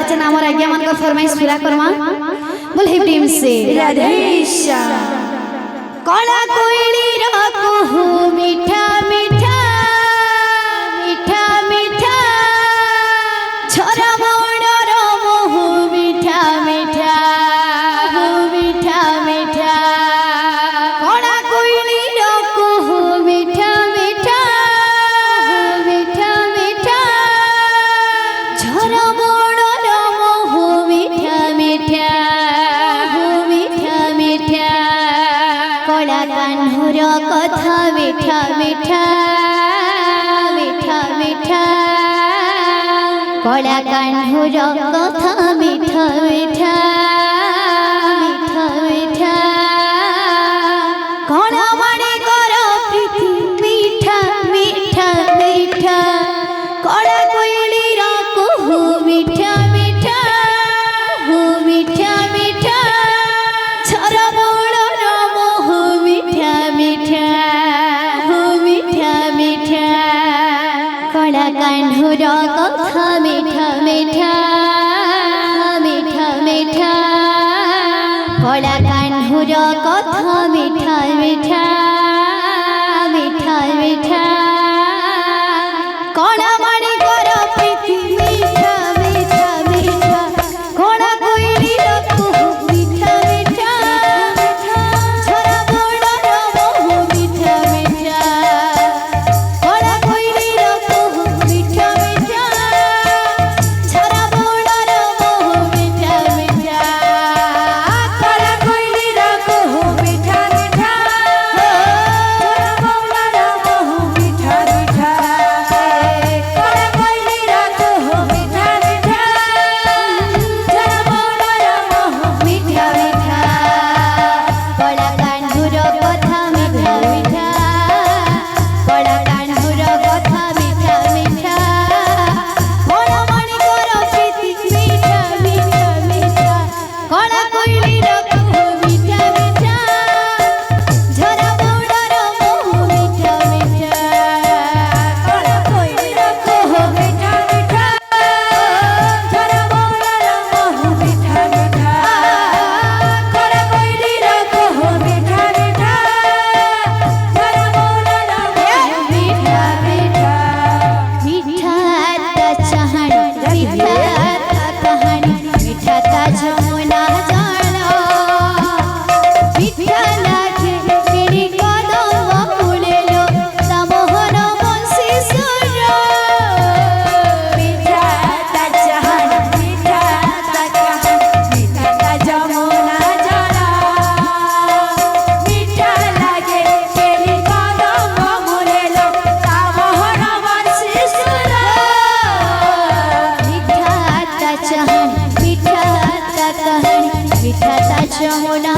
जना हमर आज्ञा मन का फरमाइश पूरा करवा बोल हे प्रेम से राधे श्याम कला कोयली राको हो मीठा मीठा मीठा मीठा छोरा मोड़र मोह मीठा मीठा मीठा मीठा कला कोयली राको हो मीठा मीठा मीठा मीठा छोरा मोड़र मोह मीठा मीठा मीठा मीठा कला कान्हुर कथा मीठा मीठा मीठा मीठा कला कान्हुर कथा मीठा मीठा मीठा मीठा कला माने कर प्रीति मीठा मीठा मीठा कला कोयली राको हो मीठा मीठा हो मीठा मीठा छोरा मोड़र मोह मीठा मीठा हो मीठा मीठा कला कान्हुर कथा मीठा मीठा मीठा मीठा कला कान्हुर कथा मीठा मीठा मीठा मीठा कला माने कर प्रीति मीठा मीठा मीठा कला कोयली राको हो मीठा मीठा छोरा मोड़र मोह मीठा मीठा कला कोयली राको हो मीठा मीठा छोरा मोड़र मोह मीठा मीठा कला कोयली राको हो मीठा मीठा छोरा मोड़र मोह मीठा मीठा कला कोयली राको हो मीठा मीठा छोरा मोड़र मोह मीठा मीठा कला कान्हुर कथा मीठा मीठा कला कान्हुर कथा मीठा मीठा कला माने कर प्रीति मीठा मीठा मीठा कला कोयली राको हो मीठा मीठा झरा मोड़र मोह मीठा मीठा कला कोयली राको हो मीठा मीठा झरा मोड़र मोह मीठा मीठा कला कोयली राको हो मीठा मीठा झरा मोड़र मोह मीठा मीठा मीठा ता चाहण मीठा ता कहानी मीठा ता जमुना जाना मीठा लागे तेरी कदम फूलेलो ता मोहन बंसी सुर मीठा ता चाहण मीठा ता कहानी मीठा ता जमुना जाना मीठा लागे तेरी कदम फूलेलो ता मोहन बंसी सुर मीठा ता चाहण मीठा ता कहानी मीठा ता जमुना